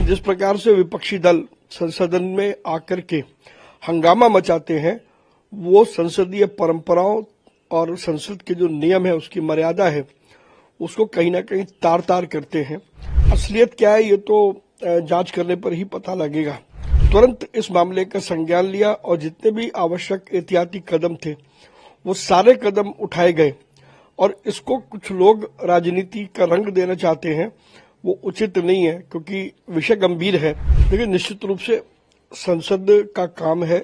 जिस प्रकार से विपक्षी दल संसदन में आकर के हंगामा मचाते हैं, वो संसदीय परंपराओं और संसद के जो नियम है, उसकी मर्यादा है, उसको कहीं ना कहीं तार तार करते हैं। असलियत क्या है ये तो जांच करने पर ही पता लगेगा। तुरंत इस मामले का संज्ञान लिया और जितने भी आवश्यक एहतियाती कदम थे वो सारे कदम उठाए गए। और इसको कुछ लोग राजनीति का रंग देना चाहते हैं, वो उचित नहीं है क्योंकि विषय गंभीर है। लेकिन निश्चित रूप से संसद का काम है,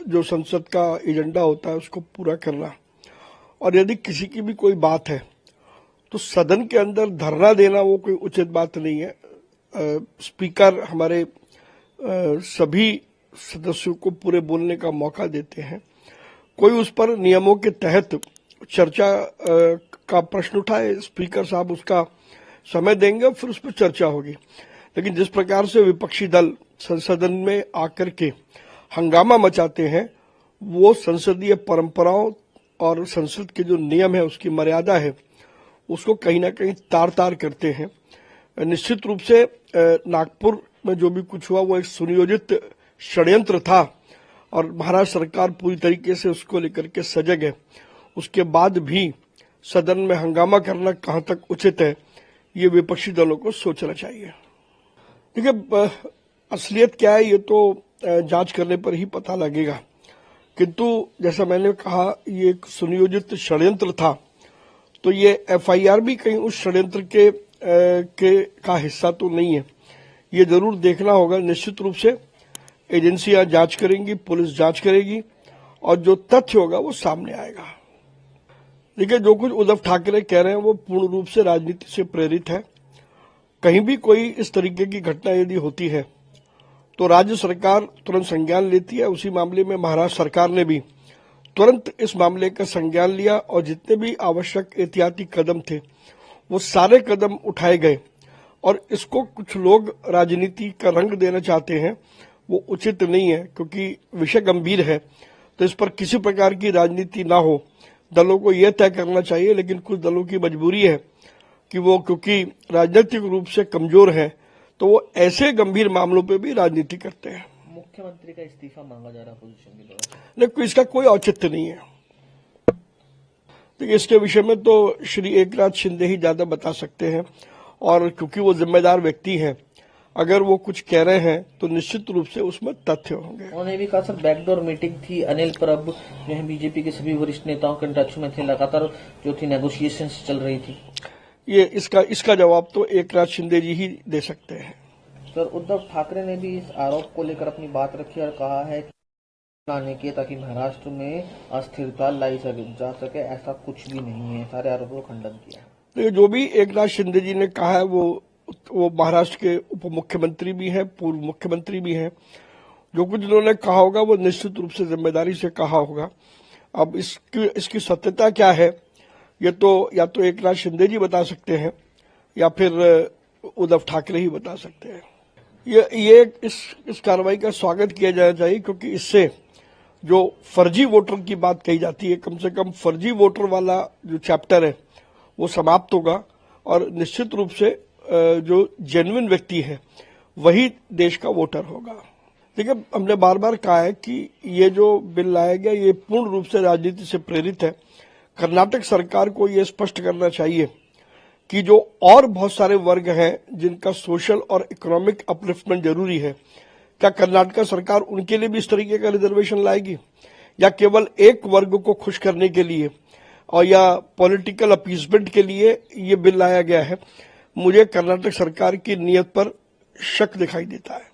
जो संसद का एजेंडा होता है उसको पूरा करना। और यदि किसी की भी कोई बात है तो सदन के अंदर धरना देना वो कोई उचित बात नहीं है। स्पीकर हमारे सभी सदस्यों को पूरे बोलने का मौका देते हैं। कोई उस पर नियमों के तहत चर्चा का प्रश्न उठाए, स्पीकर साहब उसका समय देंगे, फिर उस पर चर्चा होगी। लेकिन जिस प्रकार से विपक्षी दल संसदन में आकर के हंगामा मचाते हैं, वो संसदीय परंपराओं और संसद के जो नियम है, उसकी मर्यादा है, उसको कहीं ना कहीं तार तार करते हैं। निश्चित रूप से नागपुर में जो भी कुछ हुआ वो एक सुनियोजित षड्यंत्र था और महाराष्ट्र सरकार पूरी तरीके से उसको लेकर के सजग है। उसके बाद भी सदन में हंगामा करना कहां तक उचित है, ये विपक्षी दलों को सोचना चाहिए। देखिए, असलियत क्या है ये तो जांच करने पर ही पता लगेगा। किंतु जैसा मैंने कहा, ये एक सुनियोजित षड्यंत्र था, तो ये एफआईआर भी कहीं उस षड्यंत्र का हिस्सा तो नहीं है। ये जरूर देखना होगा। निश्चित रूप से एजेंसियां जांच करेंगी, पुलिस जांच करेगी और जो तथ्य होगा वो सामने आएगा। देखिए, जो कुछ उद्धव ठाकरे कह रहे हैं वो पूर्ण रूप से राजनीति से प्रेरित है। कहीं भी कोई इस तरीके की घटना यदि होती है तो राज्य सरकार तुरंत संज्ञान लेती है। उसी मामले में महाराष्ट्र सरकार ने भी तुरंत इस मामले का संज्ञान लिया और जितने भी आवश्यक एहतियाती कदम थे वो सारे कदम उठाए गए। और इसको कुछ लोग राजनीति का रंग देना चाहते हैं, वो उचित नहीं है क्योंकि विषय गंभीर है। तो इस पर किसी प्रकार की राजनीति ना हो, दलों को यह तय करना चाहिए। लेकिन कुछ दलों की मजबूरी है कि वो क्योंकि राजनीतिक रूप से कमजोर हैं तो वो ऐसे गंभीर मामलों पे भी राजनीति करते हैं। मुख्यमंत्री का इस्तीफा मांगा जा रहा पोजीशन के द्वारा, लेकिन इसका कोई औचित्य नहीं है। देखिए, इसके विषय में तो श्री एकनाथ शिंदे ही ज्यादा बता सकते हैं और क्योंकि वो जिम्मेदार व्यक्ति हैं, अगर वो कुछ कह रहे हैं तो निश्चित रूप से उसमें तथ्य होंगे। उन्होंने भी कहा सर बैकडोर मीटिंग थी, अनिल परब जो है बीजेपी के सभी वरिष्ठ नेताओं के टच में थे, लगातार जो थी नेगोशिएशंस चल रही थी। ये इसका जवाब तो एकनाथ शिंदे जी ही दे सकते हैं। सर, उद्धव ठाकरे ने भी इस आरोप को लेकर अपनी बात रखी और कहा है लाने के ताकि महाराष्ट्र में अस्थिरता लाई जा सके, ऐसा कुछ भी नहीं है। सारे आरोपों का खंडन किया। तो जो भी एकनाथ शिंदे जी ने कहा है वो महाराष्ट्र के उप मुख्यमंत्री भी हैं, पूर्व मुख्यमंत्री भी हैं। जो कुछ उन्होंने कहा होगा वो निश्चित रूप से जिम्मेदारी से कहा होगा। अब इसकी सत्यता क्या है ये तो या तो एकनाथ शिंदे जी बता सकते हैं या फिर उद्धव ठाकरे ही बता सकते हैं। ये इस कार्रवाई का स्वागत किया जाना चाहिए क्योंकि इससे जो फर्जी वोटर की बात कही जाती है, कम से कम फर्जी वोटर वाला जो चैप्टर है वो समाप्त होगा और निश्चित रूप से जो जेन्युइन व्यक्ति है वही देश का वोटर होगा। देखिए, हमने बार बार कहा है कि ये जो बिल लाया गया ये पूर्ण रूप से राजनीति से प्रेरित है। कर्नाटक सरकार को ये स्पष्ट करना चाहिए कि जो और बहुत सारे वर्ग हैं जिनका सोशल और इकोनॉमिक अपलिफ्टमेंट जरूरी है, क्या कर्नाटक सरकार उनके लिए भी इस तरीके का रिजर्वेशन लाएगी या केवल एक वर्ग को खुश करने के लिए और या पॉलिटिकल अपीसमेंट के लिए ये बिल लाया गया है? मुझे कर्नाटक सरकार की नीयत पर शक दिखाई देता है।